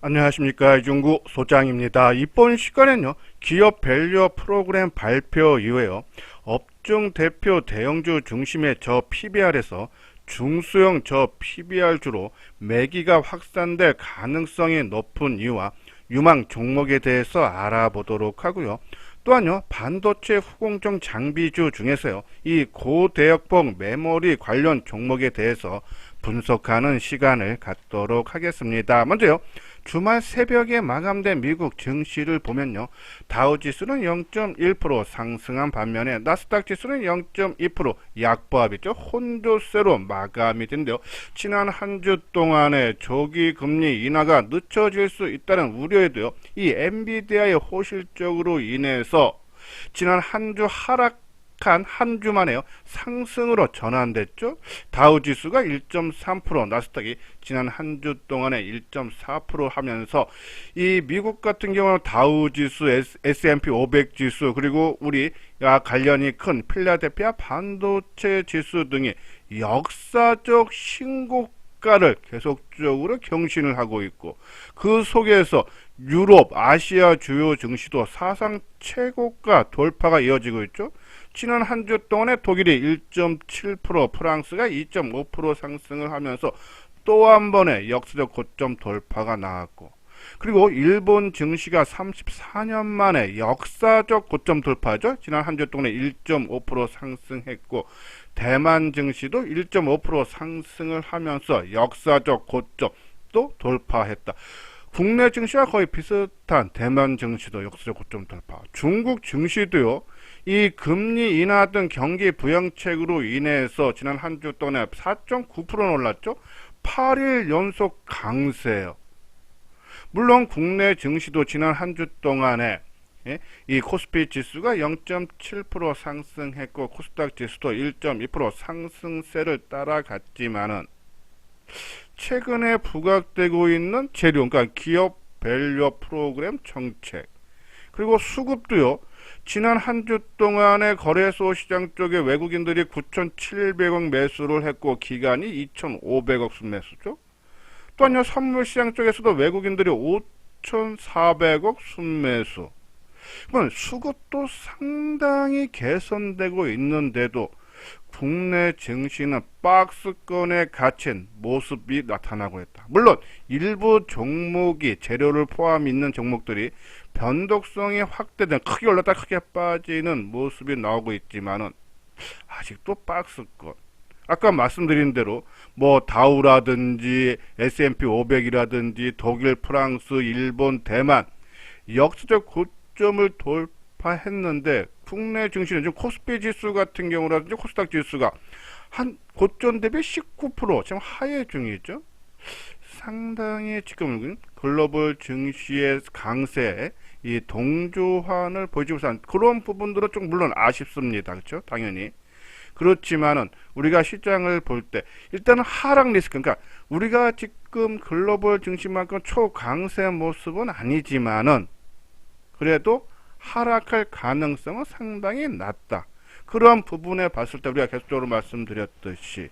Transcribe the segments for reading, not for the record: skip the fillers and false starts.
안녕하십니까, 이중구 소장입니다. 이번 시간에는요, 기업 밸류 프로그램 발표 이후에요, 업종 대표 대형주 중심의 저 PBR에서 중소형 저 PBR주로 매기가 확산될 가능성이 높은 이유와 유망 종목에 대해서 알아보도록 하고요. 또한요, 반도체 후공정 장비주 중에서요, 이 고대역폭 메모리 관련 종목에 대해서 분석하는 시간을 갖도록 하겠습니다. 먼저요, 주말 새벽에 마감된 미국 증시를 보면요, 다우지수는 0.1% 상승한 반면에 나스닥 지수는 0.2% 약보합이죠. 혼조세로 마감이 된데요. 지난 한 주 동안에 조기 금리 인하가 늦춰질 수 있다는 우려에도요, 이 엔비디아의 호실적으로 인해서 지난 한 주 하락한 한 주만에요, 상승으로 전환됐죠. 다우지수가 1.3%, 나스닥이 지난 한 주 동안에 1.4% 하면서 이 미국 같은 경우는 다우지수, S&P 500 지수, 그리고 우리가 관련이 큰 필라델피아 반도체 지수 등이 역사적 신고가를 계속적으로 경신을 하고 있고, 그 속에서 유럽, 아시아 주요 증시도 사상 최고가 돌파가 이어지고 있죠. 지난 한 주 동안에 독일이 1.7%, 프랑스가 2.5% 상승을 하면서 또 한 번의 역사적 고점 돌파가 나왔고, 그리고 일본 증시가 34년 만에 역사적 고점 돌파죠. 지난 한 주 동안에 1.5% 상승했고, 대만 증시도 1.5% 상승을 하면서 역사적 고점도 돌파했다. 국내 증시와 거의 비슷한 대만 증시도 역사적 고점 돌파. 중국 증시도요, 이 금리 인하 등 경기 부양책으로 인해서 지난 한 주 동안에 4.9% 올랐죠. 8일 연속 강세예요. 물론 국내 증시도 지난 한 주 동안에 이 코스피 지수가 0.7% 상승했고, 코스닥 지수도 1.2% 상승세를 따라갔지만은 최근에 부각되고 있는 재료, 그러니까 기업 밸류 프로그램 정책, 그리고 수급도요, 지난 한 주 동안에 거래소 시장 쪽에 외국인들이 9,700억 매수를 했고, 기간이 2,500억 순매수죠. 또한요, 선물 시장 쪽에서도 외국인들이 5,400억 순매수. 그건 수급도 상당히 개선되고 있는데도 국내 증시는 박스권에 갇힌 모습이 나타나고 있다. 물론 일부 종목이, 재료를 포함 있는 종목들이 변동성이 확대된, 크게 올랐다 크게 빠지는 모습이 나오고 있지만은 아직도 박스권. 아까 말씀드린 대로 뭐 다우라든지 S&P 500이라든지 독일, 프랑스, 일본, 대만 역사적 고점을 돌파했는데, 국내 증시는 지금 코스피 지수 같은 경우라든지 코스닥 지수가 한 고점 대비 19% 지금 하회 중이죠. 상당히 지금 글로벌 증시의 강세에 이 동조환을 보여주고 있는 그런 부분들은 좀 물론 아쉽습니다. 그렇죠? 당연히. 그렇지만은 우리가 시장을 볼 때 일단은 하락 리스크, 그러니까 우리가 지금 글로벌 증시만큼 초강세 모습은 아니지만은 그래도 하락할 가능성은 상당히 낮다. 그런 부분에 봤을 때 우리가 계속적으로 말씀드렸듯이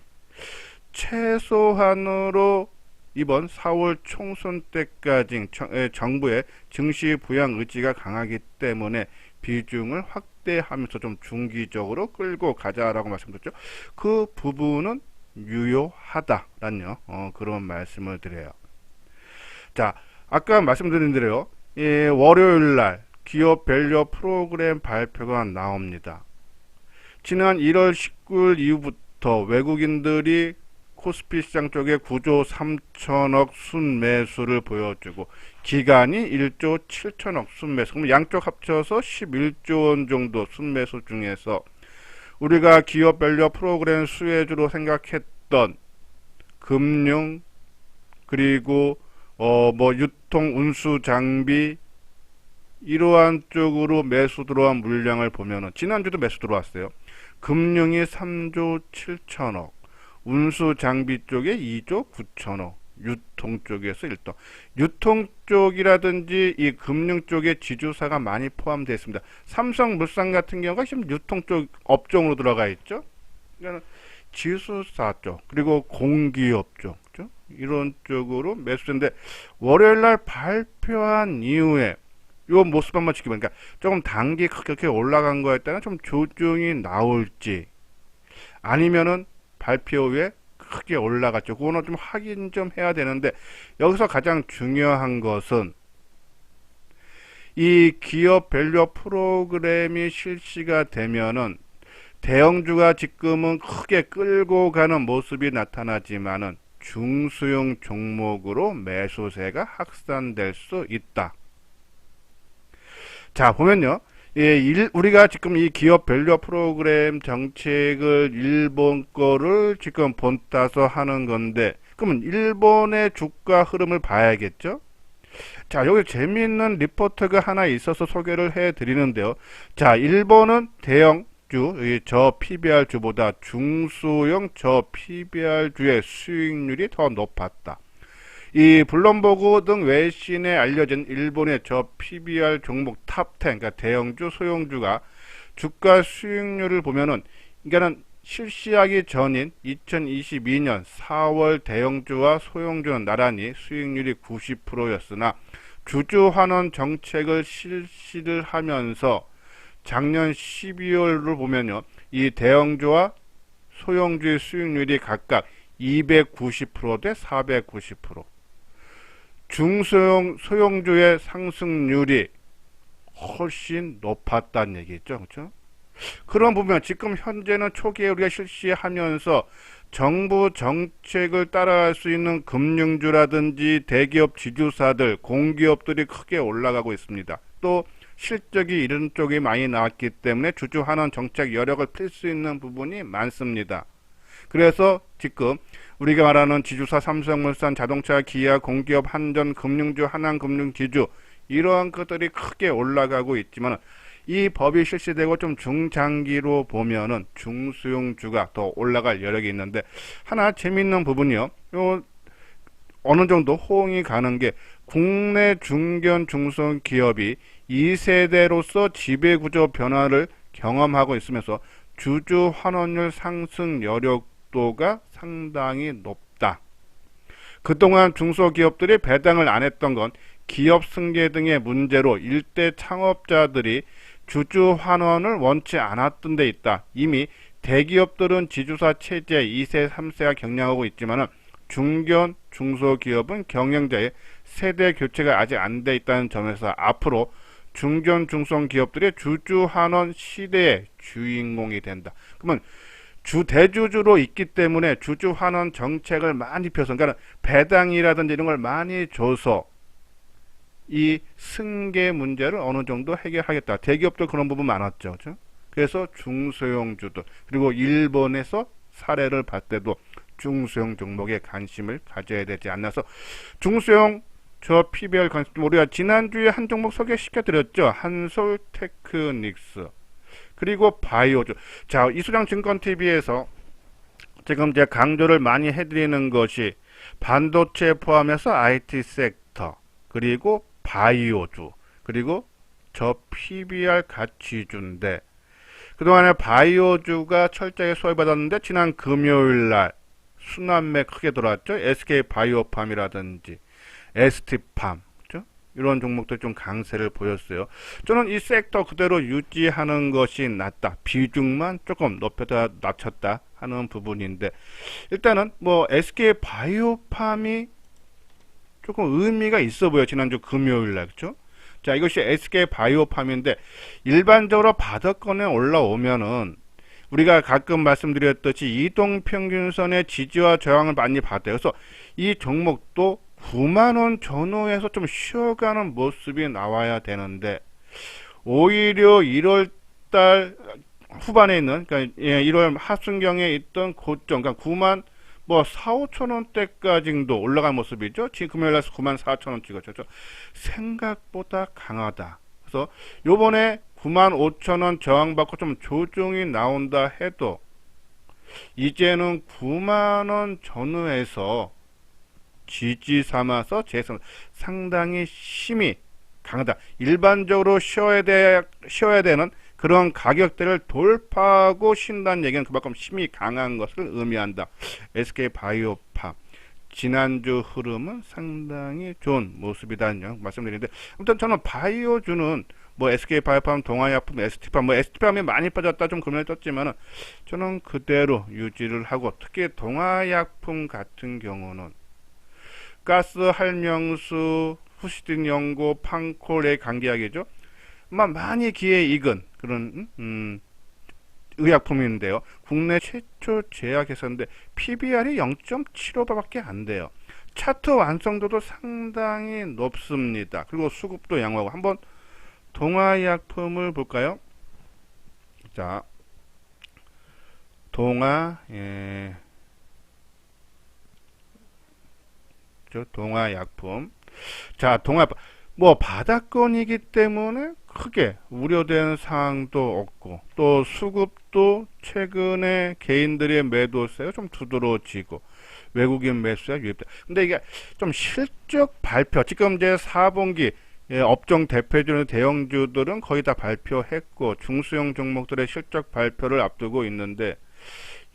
최소한으로 이번 4월 총선 때까지 정부의 증시 부양 의지가 강하기 때문에 비중을 확대하면서 좀 중기적으로 끌고 가자라고 말씀드렸죠. 그 부분은 유효하다라는 그런 말씀을 드려요. 자, 아까 말씀드린 대로 월요일날 기업 밸류 프로그램 발표가 나옵니다. 지난 1월 19일 이후부터 외국인들이 코스피 시장 쪽에 9조 3천억 순매수를 보여주고, 기간이 1조 7천억 순매수, 그럼 양쪽 합쳐서 11조 원 정도 순매수 중에서 우리가 기업 밸류 프로그램 수혜주로 생각했던 금융, 그리고 유통 운수 장비, 이러한 쪽으로 매수 들어온 물량을 보면은 지난주도 매수 들어왔어요. 금융이 3조 7천억, 운수 장비 쪽에 2조 9천억, 유통 쪽에서 1등. 유통 쪽이라든지 이 금융 쪽에 지주사가 많이 포함되어 있습니다. 삼성물산 같은 경우가 지금 유통 쪽 업종으로 들어가 있죠. 그러니까 지수사 쪽, 그리고 공기업 쪽, 그렇죠? 이런 쪽으로 매수세인데 월요일날 발표한 이후에 요 모습 한번 지켜보니까 조금 단기 그렇게 올라간 거에 따라 좀 조정이 나올지 아니면은 발표 후에 크게 올라갔죠. 그거는 좀 확인 좀 해야 되는데 여기서 가장 중요한 것은 이 기업 밸류업 프로그램이 실시가 되면은 대형주가 지금은 크게 끌고 가는 모습이 나타나지만은 중소형 종목으로 매수세가 확산될 수 있다. 자, 보면요. 우리가 지금 이 기업 밸류업 프로그램 정책을 일본 거를 지금 본따서 하는 건데, 그러면 일본의 주가 흐름을 봐야겠죠? 자, 여기 재미있는 리포트가 하나 있어서 소개를 해 드리는데요. 자, 일본은 대형주, 저 PBR주보다 중소형 저 PBR주의 수익률이 더 높았다. 이 블룸버그 등 외신에 알려진 일본의 저 PBR 종목 탑10, 그러니까 대형주, 소형주가 주가 수익률을 보면은, 그러니까는 실시하기 전인 2022년 4월 대형주와 소형주는 나란히 수익률이 90%였으나 주주환원 정책을 실시를 하면서 작년 12월을 보면요, 이 대형주와 소형주의 수익률이 각각 290%대 490%. 중소형, 소형주의 상승률이 훨씬 높았다는 얘기죠. 그렇죠? 그런 부분, 지금 현재는 초기에 우리가 실시하면서 정부 정책을 따라갈 수 있는 금융주라든지 대기업 지주사들, 공기업들이 크게 올라가고 있습니다. 또 실적이 이런 쪽이 많이 나왔기 때문에 주주환원 정책 여력을 필 수 있는 부분이 많습니다. 그래서 지금 우리가 말하는 지주사 삼성물산, 자동차, 기아, 공기업, 한전, 금융주, 하나금융지주 이러한 것들이 크게 올라가고 있지만 이 법이 실시되고 좀 중장기로 보면은 중소형주가 더 올라갈 여력이 있는데 하나 재밌는 부분이요. 어느 정도 호응이 가는 게 국내 중견 중소기업이 2세대로서 지배구조 변화를 경험하고 있으면서 주주 환원율 상승 여력도가 상당히 높다. 그동안 중소기업들이 배당을 안 했던 건 기업 승계 등의 문제로 일대 창업자들이 주주 환원을 원치 않았던 데 있다. 이미 대기업들은 지주사 체제 2세, 3세가 경영하고 있지만 중견, 중소기업은 경영자의 세대 교체가 아직 안 돼 있다는 점에서 앞으로 중견, 중소기업들의 주주 환원 시대의 주인공이 된다. 그러면 대주주로 있기 때문에 주주 환원 정책을 많이 펴서, 그러니까 배당이라든지 이런 걸 많이 줘서 이 승계 문제를 어느 정도 해결하겠다. 대기업도 그런 부분 많았죠. 그렇죠? 그래서 중소형주도, 그리고 일본에서 사례를 봤을 때도 중소형 종목에 관심을 가져야 되지 않나서 중소형 저 PBR 관심, 우리가 지난주에 한 종목 소개시켜 드렸죠. 한솔테크닉스 그리고 바이오주. 자, 이수장 증권TV에서 지금 제가 강조를 많이 해드리는 것이 반도체 포함해서 IT 섹터, 그리고 바이오주, 그리고 저 PBR 가치주인데 그동안에 바이오주가 철저하게 소외받았는데 지난 금요일날 순환매 크게 돌아왔죠. SK바이오팜이라든지 ST팜, 그렇죠? 이런 종목들 좀 강세를 보였어요. 저는 이 섹터 그대로 유지하는 것이 낫다. 비중만 조금 높였다 낮췄다 하는 부분인데 일단은 뭐 SK바이오팜이 조금 의미가 있어 보여. 지난주 금요일날, 그렇죠? 자, 이것이 SK바이오팜인데 일반적으로 바닥권에 올라오면은 우리가 가끔 말씀드렸듯이 이동평균선의 지지와 저항을 많이 받아요. 그래서 이 종목도 9만원 전후에서 좀 쉬어가는 모습이 나와야 되는데 오히려 1월달 후반에 있는, 그러니까 1월 하순경에 있던 고점, 그러니까 9만 뭐 4, 5천원대까지도 올라간 모습이죠. 지금 금요일날 9만 4천원 찍었죠. 생각보다 강하다. 그래서 요번에 9만 5천원 저항받고 좀 조정이 나온다 해도 이제는 9만원 전후에서 지지 삼아서 재선 상당히 힘이 강하다. 일반적으로 쉬어야 되는 그런 가격대를 돌파하고 쉰다는 얘기는 그만큼 힘이 강한 것을 의미한다. SK바이오팜 지난주 흐름은 상당히 좋은 모습이다는 말씀드리는데, 아무튼 저는 바이오주는 뭐 SK바이오팜, 동아약품, ST팜, 뭐 ST팜이 많이 빠졌다 좀 금연을 떴지만은 저는 그대로 유지를 하고, 특히 동아약품 같은 경우는 가스 할명수, 후시딘 연고, 판콜의 관계약이죠. 많이 기에 익은 그런 의약품인데요. 국내 최초 제약했었는데 PBR이 0.75밖에 안 돼요. 차트 완성도도 상당히 높습니다. 그리고 수급도 양호하고. 한번 동아약품을 볼까요? 자, 동아약품. 자, 뭐 바닥권이기 때문에 크게 우려된 사항도 없고, 또 수급도 최근에 개인들의 매도세가 좀 두드러지고 외국인 매수가 유입돼. 근데 이게 좀 실적 발표, 지금 이제 4분기 업종 대표주는 대형주들은 거의 다 발표했고 중소형 종목들의 실적 발표를 앞두고 있는데,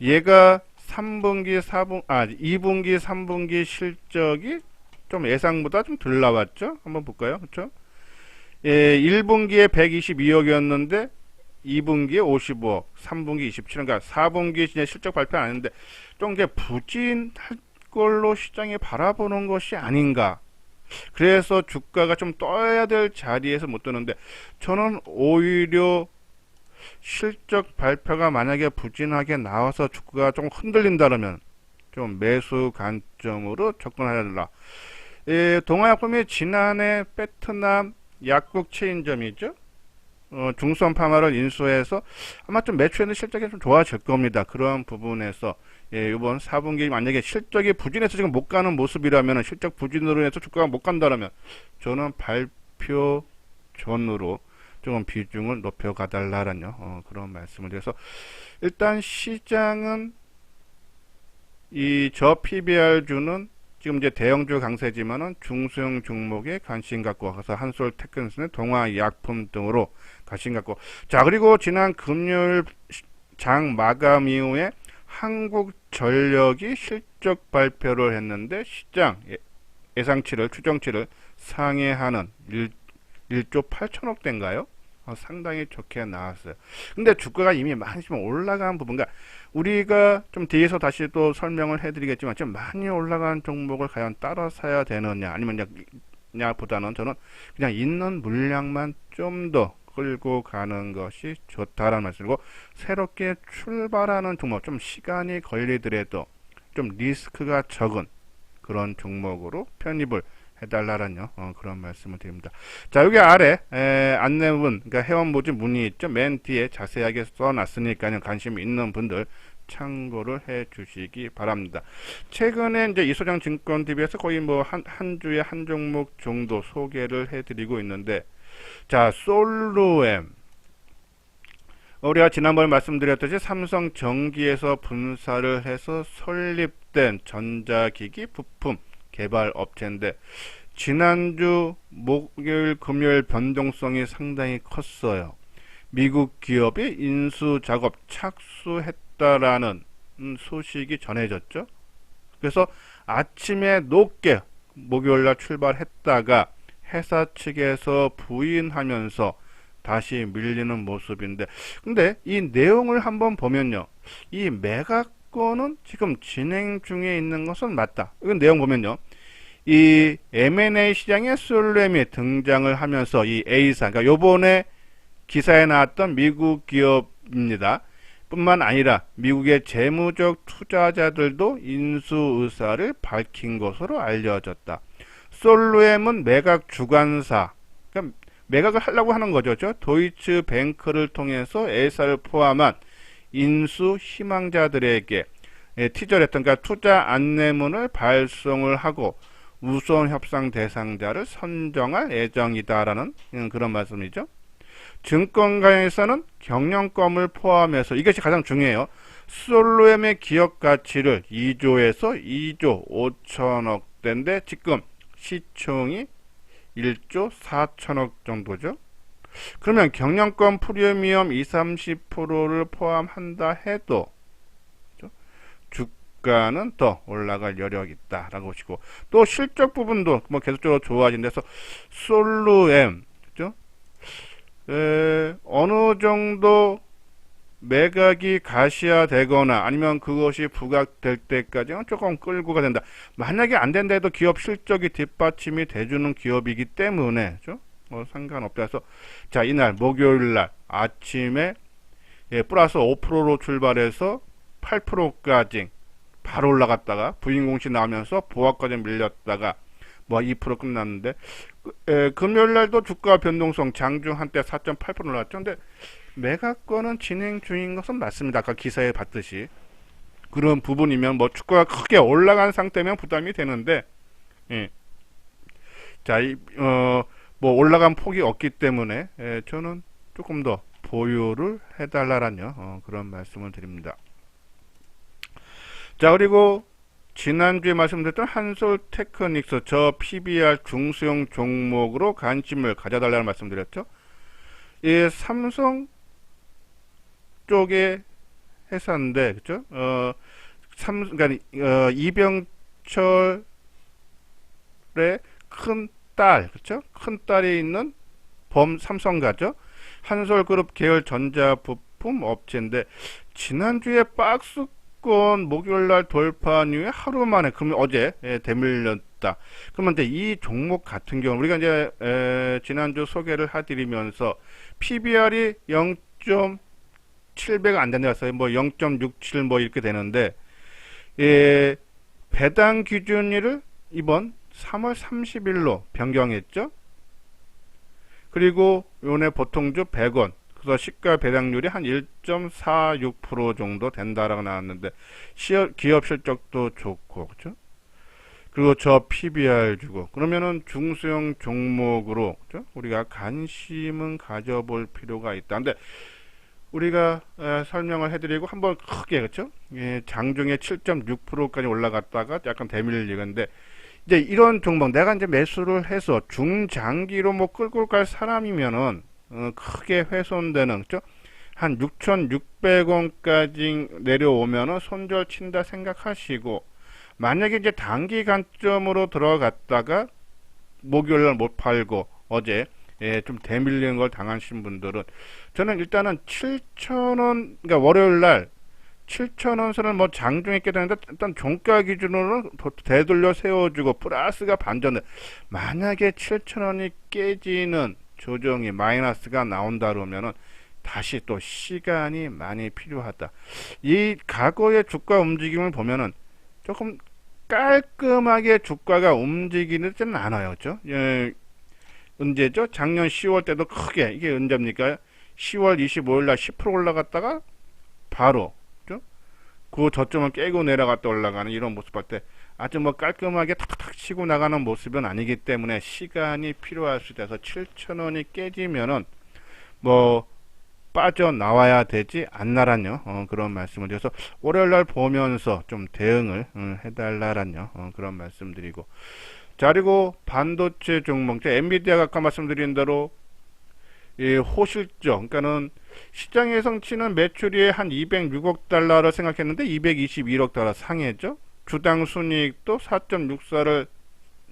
얘가 2분기, 3분기 실적이 좀 예상보다 좀 덜 나왔죠? 한번 볼까요? 그렇죠? 1분기에 122억이었는데 2분기에 55억, 3분기 27억, 그러니까 4분기 진짜 실적 발표 안 했는데 좀 이게 부진할 걸로 시장이 바라보는 것이 아닌가. 그래서 주가가 좀 떠야 될 자리에서 못 뜨는데, 저는 오히려 실적 발표가 만약에 부진하게 나와서 주가가 좀 흔들린다면 좀 매수 관점으로 접근해야 된다. 동아약품이 지난해 베트남 약국 체인점이죠. 중소형 파마를 인수해서 아마 좀 매출에는 실적이 좀 좋아질 겁니다. 그런 부분에서 이번 4분기 만약에 실적이 부진해서 지금 못 가는 모습이라면, 실적 부진으로 해서 주가가 못 간다면 저는 발표 전으로 조금 비중을 높여가달라는 그런 말씀을 드려서, 일단 시장은 이 저 PBR주는 지금 이제 대형주 강세지만은 중소형 종목에 관심 갖고 가서 한솔테크닉스는 동아약품 등으로 관심 갖고. 자, 그리고 지난 금요일 장 마감 이후에 한국전력이 실적 발표를 했는데 시장 예상치를, 추정치를 상회하는 1조 8천억 대인가요? 상당히 좋게 나왔어요. 근데 주가가 이미 많이 좀 올라간 부분과, 우리가 좀 뒤에서 다시 또 설명을 해드리겠지만 좀 많이 올라간 종목을 과연 따라 사야 되느냐 아니면 보다는 저는 그냥 있는 물량만 좀 더 끌고 가는 것이 좋다라는 말씀이고, 새롭게 출발하는 종목, 좀 시간이 걸리더라도 좀 리스크가 적은 그런 종목으로 편입을 해달라는 그런 말씀을 드립니다. 자, 여기 아래 안내문, 그러니까 회원모집 문의 있죠. 맨 뒤에 자세하게 써놨으니까요. 관심 있는 분들 참고를 해 주시기 바랍니다. 최근에 이제 이소장 증권 TV에서 거의 뭐 한 주에 한 종목 정도 소개를 해드리고 있는데, 자, 솔루엠, 우리가 지난번에 말씀드렸듯이 삼성전기에서 분사를 해서 설립된 전자기기 부품 개발 업체인데, 지난주 목요일 금요일 변동성이 상당히 컸어요. 미국 기업이 인수 작업 착수했다라는 소식이 전해졌죠. 그래서 아침에 높게 목요일날 출발했다가 회사 측에서 부인하면서 다시 밀리는 모습인데, 근데 이 내용을 한번 보면요, 이 매각권은 지금 진행 중에 있는 것은 맞다. 이건 내용 보면요, 이 M&A 시장에 솔루엠이 등장을 하면서 이 A사, 그러니까 요번에 기사에 나왔던 미국 기업입니다. 뿐만 아니라 미국의 재무적 투자자들도 인수 의사를 밝힌 것으로 알려졌다. 솔루엠은 매각 주관사, 그러니까 매각을 하려고 하는 거죠. 도이치뱅크를 통해서 A사를 포함한 인수 희망자들에게 티저레터, 그러니까 투자 안내문을 발송을 하고 우선 협상 대상자를 선정할 예정이다라는 그런 말씀이죠. 증권가에서는 경영권을 포함해서, 이것이 가장 중요해요. 솔루엠의 기업 가치를 2조에서 2조 5천억 대인데 지금 시총이 1조 4천억 정도죠. 그러면 경영권 프리미엄 20-30%를 포함한다 해도 주가는 더 올라갈 여력이 있다라고 보시고, 또 실적 부분도 뭐 계속적으로 좋아진대서 솔루엠, 그죠? 어느 정도 매각이 가시화되거나 아니면 그것이 부각될 때까지는 조금 끌고가 된다. 만약에 안 된다 해도 기업 실적이 뒷받침이 돼주는 기업이기 때문에, 그죠? 뭐 상관없다 해서, 자, 이날 목요일 날 아침에 플러스 5%로 출발해서 8%까지 바로 올라갔다가 부인 공시 나오면서 보합까지 밀렸다가 뭐 2% 끝났는데, 금요일 날도 주가 변동성 장중 한때 4.8% 올랐죠. 근데 매각권은 진행 중인 것은 맞습니다. 아까 기사에 봤듯이 그런 부분이면 뭐 주가가 크게 올라간 상태면 부담이 되는데, 예. 자, 뭐 올라간 폭이 없기 때문에 저는 조금 더 보유를 해달라는 그런 말씀을 드립니다. 자, 그리고 지난주에 말씀드렸던 한솔테크닉스 저 PBR 중소형 종목으로 관심을 가져달라는 말씀드렸죠. 이 삼성 쪽의 회사인데, 그죠? 그러니까 이병철의 큰 딸, 그죠? 큰 딸이 있는 삼성가죠. 한솔그룹 계열 전자부품 업체인데, 지난주에 박스권 목요일날 돌파한 이후에 하루 만에, 그러면 어제 대밀렸다. 그러면 이제 이 종목 같은 경우 우리가 이제 지난주 소개를 해드리면서 PBR이 0.7배가 안 된다고 했어요. 뭐 0.67 뭐 이렇게 되는데, 배당 기준일을 이번 3월 30일로 변경했죠. 그리고 요번에 보통주 100원, 그래서 시가 배당률이 한 1.46% 정도 된다라고 나왔는데, 기업 실적도 좋고, 그죠? 그리고 저 PBR 주고, 그러면은 중소형 종목으로, 그죠? 우리가 관심은 가져볼 필요가 있다. 근데 우리가 설명을 해드리고 한번 크게, 그렇죠? 장중에 7.6%까지 올라갔다가 약간 대밀리는데, 이제 이런 종목 내가 이제 매수를 해서 중장기로 뭐 끌고 갈 사람이면은 크게 훼손되는, 그죠? 한 6,600원까지 내려오면은 손절 친다 생각하시고, 만약에 이제 단기 관점으로 들어갔다가 목요일날 못 팔고 어제 좀 대밀리는 걸 당하신 분들은, 저는 일단은 7,000원, 그러니까 월요일날 7,000원 선을 뭐 장중에 깨야 되는데, 일단 종가 기준으로는 되돌려 세워주고 플러스가 반전돼. 만약에 7,000원이 깨지는 조정이 마이너스가 나온다 그러면은 다시 또 시간이 많이 필요하다. 이 과거의 주가 움직임을 보면은 조금 깔끔하게 주가가 움직이지는 않아요. 그죠? 언제죠? 작년 10월 때도 크게, 이게 언제입니까? 10월 25일 날 10% 올라갔다가 바로, 그죠? 그 저점을 깨고 내려갔다 올라가는 이런 모습 할 때 아주 뭐 깔끔하게 탁탁 치고 나가는 모습은 아니기 때문에 시간이 필요할 수 있어서 7,000원이 깨지면은 뭐 빠져나와야 되지 않나란요. 그런 말씀을 드려서 월요일날 보면서 좀 대응을 해달라란요. 그런 말씀드리고, 자, 그리고 반도체 종목, 엔비디아가 아까 말씀드린 대로 이 호실적, 그러니까는 시장 예상치는 매출이 한 206억 달러를 생각했는데 221억 달러 상회죠. 주당 순이익도 4.64를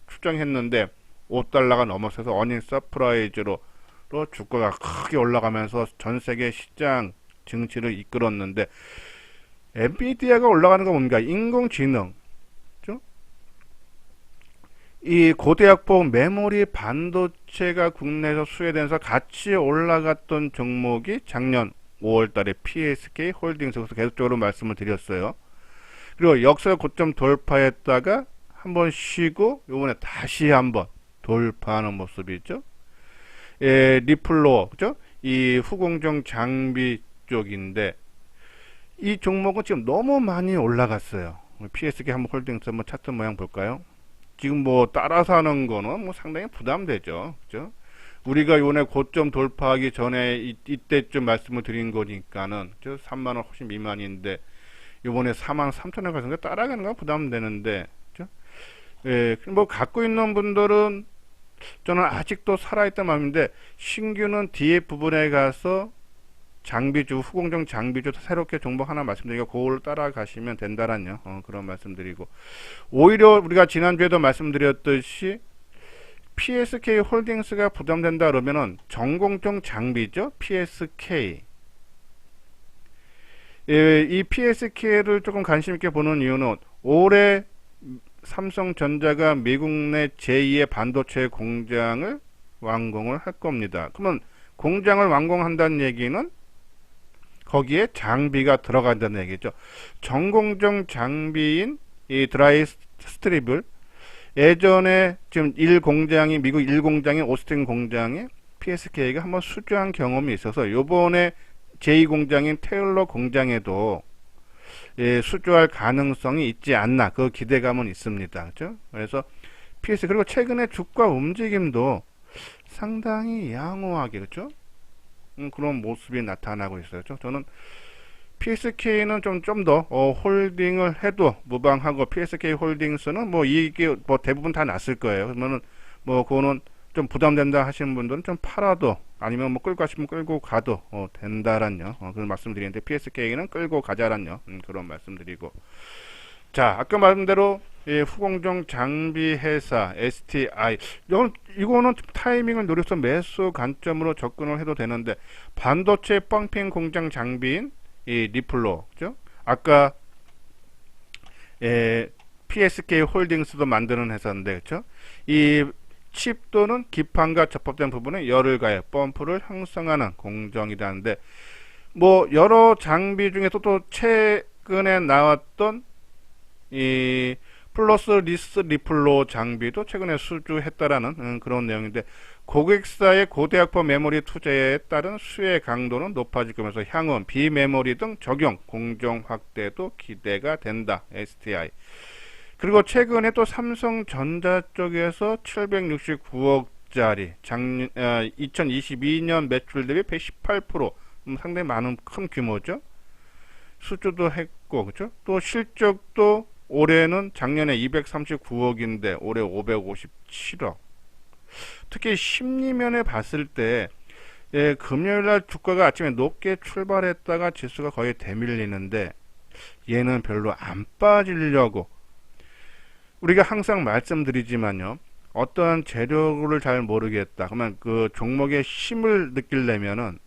추정했는데 5달러가 넘어서서 어닝 서프라이즈로 주가가 크게 올라가면서 전 세계 시장 증시를 이끌었는데, 엔비디아가 올라가는 건 뭡니까? 인공지능, 그죠? 이 고대역폭 메모리 반도체가 국내에서 수혜되면서 같이 올라갔던 종목이 작년 5월달에 PSK 홀딩스에서 계속적으로 말씀을 드렸어요. 그리고 역사 고점 돌파했다가 한번 쉬고 요번에 다시 한번 돌파하는 모습이죠. 리플로, 그죠? 이 후공정 장비 쪽인데, 이 종목은 지금 너무 많이 올라갔어요. PSK 한번 홀딩스 한번 차트 모양 볼까요? 지금 뭐 따라서 하는 거는 뭐 상당히 부담되죠. 그죠? 우리가 요번에 고점 돌파하기 전에 이때쯤 말씀을 드린 거니까는 3만원 훨씬 미만인데, 요번에 43,000원 가서 따라가는 건 부담되는데, 그죠? 뭐 갖고 있는 분들은 저는 아직도 살아있단 마음인데, 신규는 뒤에 부분에 가서 장비주, 후공정 장비주 새롭게 종목 하나 말씀드리고 그걸 따라가시면 된다라는 그런 말씀드리고, 오히려 우리가 지난주에도 말씀드렸듯이 PSK 홀딩스가 부담된다 그러면은 전공정 장비죠. PSK. 예, 이 PSK를 조금 관심 있게 보는 이유는 올해 삼성전자가 미국 내 제2의 반도체 공장을 완공을 할 겁니다. 그러면 공장을 완공한다는 얘기는 거기에 장비가 들어간다는 얘기죠. 전공정 장비인 이 드라이 스트립을 예전에 지금 미국 1공장인 오스틴 공장에 PSK가 한번 수주한 경험이 있어서 요번에 제2공장인 테일러 공장에도 수주할 가능성이 있지 않나, 그 기대감은 있습니다. 그렇죠? 그래서 그리고 최근에 주가 움직임도 상당히 양호하게, 그렇죠? 그런 모습이 나타나고 있어요. 그렇죠? 저는 PSK는 좀 더 홀딩을 해도 무방하고, PSK 홀딩스는 뭐 이게 뭐 대부분 다 났을 거예요. 그러면은 뭐 그거는 좀 부담된다 하시는 분들은 좀 팔아도, 아니면 뭐 끌고 가시면 끌고 가도 된다란요. 그런 말씀드리는데, PSK는 끌고 가자란요. 그런 말씀드리고, 자, 아까 말한 대로 후공정 장비 회사 STI, 이거는 타이밍을 노려서 매수 관점으로 접근을 해도 되는데, 반도체 펌핑 공장 장비인 이 리플로, 그죠? 아까 PSK 홀딩스도 만드는 회사인데, 그렇죠? 이 칩 또는 기판과 접합된 부분에 열을 가해 펌프를 형성하는 공정이라는데, 뭐 여러 장비 중에서 또 최근에 나왔던 이 플러스 리스 리플로 장비도 최근에 수주했다라는 그런 내용인데, 고객사의 고대역폭 메모리 투자에 따른 수혜 강도는 높아질 거면서 향후 비메모리 등 적용 공정 확대도 기대가 된다. STI. 그리고 최근에 또 삼성전자 쪽에서 769억짜리 2022년 매출 대비 118%, 상당히 많은 큰 규모죠. 수주도 했고, 그렇죠? 또 실적도 올해는 작년에 239억인데 올해 557억. 특히 심리면에 봤을 때 금요일날 주가가 아침에 높게 출발했다가 지수가 거의 대밀리는데, 얘는 별로 안 빠지려고, 우리가 항상 말씀드리지만요, 어떠한 재료를 잘 모르겠다 그러면 그 종목의 힘을 느끼려면은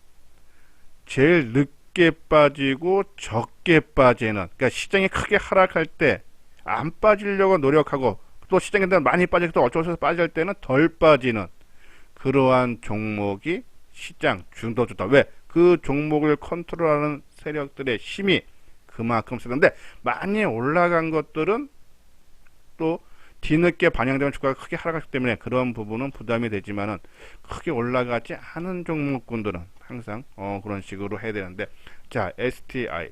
제일 늦게 빠지고 적게 빠지는, 그러니까 시장이 크게 하락할 때 안 빠지려고 노력하고, 또 시장에 많이 빠지고 또 어쩔 수 없이 빠질 때는 덜 빠지는 그러한 종목이 시장 중도주다. 왜? 그 종목을 컨트롤하는 세력들의 힘이 그만큼 세던데, 많이 올라간 것들은 또 뒤늦게 반영되는 주가가 크게 하락하기 때문에 그런 부분은 부담이 되지만은, 크게 올라가지 않은 종목군들은 항상 그런 식으로 해야 되는데, 자, STI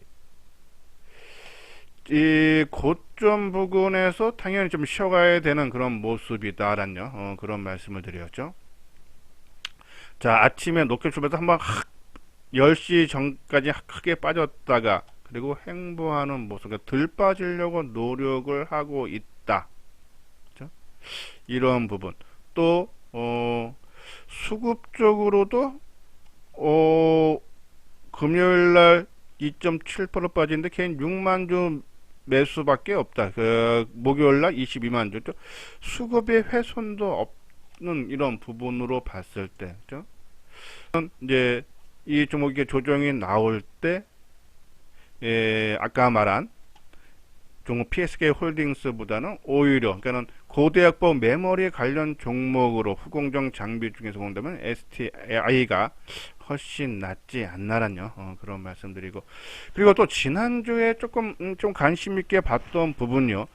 이 고점 부근에서 당연히 좀 쉬어가야 되는 그런 모습이다라는 그런 말씀을 드렸죠. 자, 아침에 높게 출발해서 한번 10시 전까지 크게 빠졌다가 그리고 횡보하는 모습, 덜 빠지려고 노력을 하고 있다. 그렇죠? 이런 부분. 또 수급적으로도 금요일날 2.7% 빠지는데 걔는 6만 주 매수밖에 없다. 목요일날 22만 주. 수급의 훼손도 없는 이런 부분으로 봤을 때, 그렇죠? 이제 이 종목의 조정이 나올 때, 아까 말한 종목 PSK 홀딩스보다는 오히려, 그러니까는 고대역법 메모리 관련 종목으로 후공정 장비 중에서 본다면 STI가 훨씬 낫지 않나란요. 그런 말씀드리고, 그리고 또 지난주에 좀 관심 있게 봤던 부분요.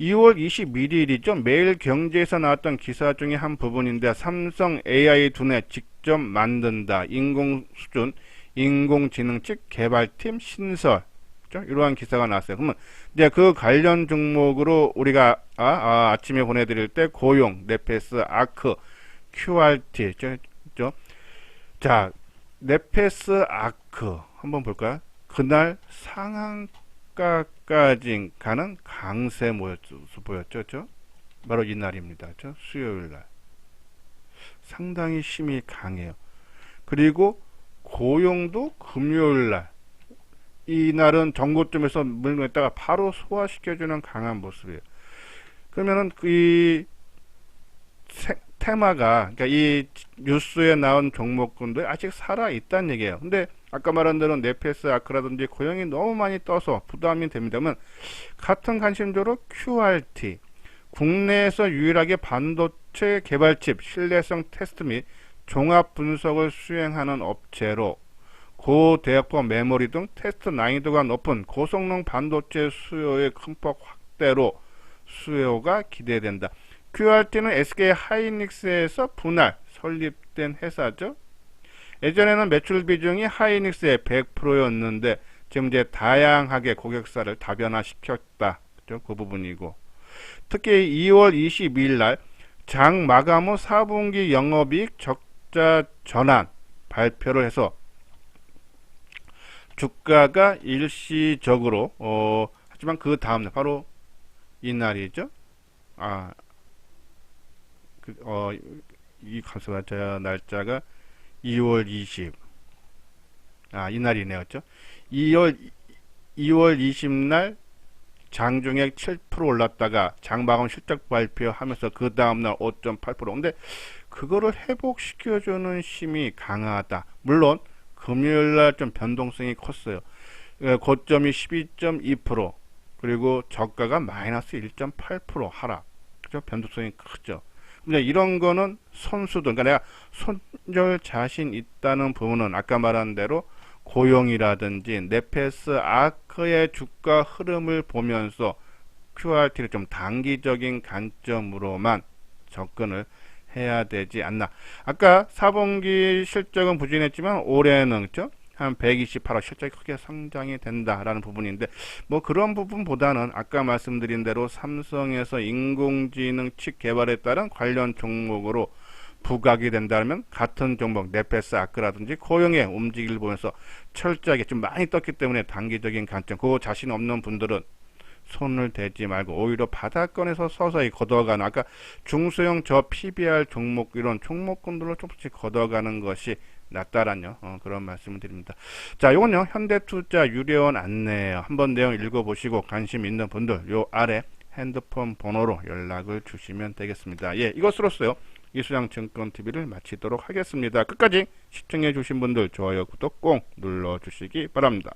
2월 21일이죠. 매일경제에서 나왔던 기사 중에 한 부분인데, 삼성 AI 두뇌 직접 만든다. 인공 수준 인공지능칩 개발팀 신설. 이러한 기사가 나왔어요. 그러면 이제 그 관련 종목으로 우리가 아침에 보내드릴 때 고용, 네페스, 아크, QRT, 자, 네페스, 아크 한번 볼까요? 그날 상한가까지 가는 강세 모습 보였죠, 그렇죠? 바로 이날입니다, 그렇죠? 수요일날 상당히 힘이 강해요. 그리고 고용도 금요일날, 이날은 정고점에서 물건에다가 바로 소화시켜주는 강한 모습이에요. 그러면은 이 테마가, 그러니까 이 뉴스에 나온 종목군도 아직 살아있다는 얘기예요. 근데 아까 말한 대로 네페스 아크라든지 고용이 너무 많이 떠서 부담이 됩니다. 그러면 같은 관심조로 QRT, 국내에서 유일하게 반도체 개발칩 신뢰성 테스트 및 종합 분석을 수행하는 업체로 고대역법 메모리 등 테스트 난이도가 높은 고성능 반도체 수요의 큰 폭 확대로 수요가 기대된다. QRT는 SK 하이닉스에서 분할 설립된 회사죠. 예전에는 매출 비중이 하이닉스의 100%였는데 지금 이제 다양하게 고객사를 다변화시켰다. 그죠? 그 부분이고, 특히 2월 22일 날 장 마감 후 4분기 영업이익 적자 전환 발표를 해서 주가가 일시적으로 하지만 그 다음날 바로 이날이죠. 이 감사 날짜가 2월 20. 이날이네요. 2월 20날 장중액 7% 올랐다가 장마감 실적 발표하면서 그 다음날 5.8%. 근데 그거를 회복시켜주는 힘이 강하다. 물론 금요일날 좀 변동성이 컸어요. 고점이 12.2%, 그리고 저가가 마이너스 1.8% 하락. 그죠? 변동성이 크죠. 근데 이런 거는 선수들, 그러니까 내가 손절 자신 있다는 부분은 아까 말한 대로 고용이라든지 네페스 아크의 주가 흐름을 보면서 QRT를 좀 단기적인 관점으로만 접근을 해야 되지 않나. 아까 4분기 실적은 부진했지만 올해는 그죠? 한 128억 실적이 크게 성장이 된다라는 부분인데, 뭐 그런 부분보다는 아까 말씀드린 대로 삼성에서 인공지능 칩 개발에 따른 관련 종목으로 부각이 된다면 같은 종목 네페스 아크라든지 고용의 움직임을 보면서 철저하게 좀 많이 떴기 때문에 단기적인 관점, 그거 자신 없는 분들은 손을 대지 말고 오히려 바닥권에서 서서히 걷어가는, 아까 중소형 저 PBR 종목, 이런 종목군들을 조금씩 걷어가는 것이 낫다라는 그런 말씀을 드립니다. 자, 요건요 현대투자 유료원 안내예요. 한번 내용 읽어보시고 관심 있는 분들 요 아래 핸드폰 번호로 연락을 주시면 되겠습니다. 예, 이것으로써요 이수장증권TV를 마치도록 하겠습니다. 끝까지 시청해 주신 분들 좋아요 구독 꼭 눌러주시기 바랍니다.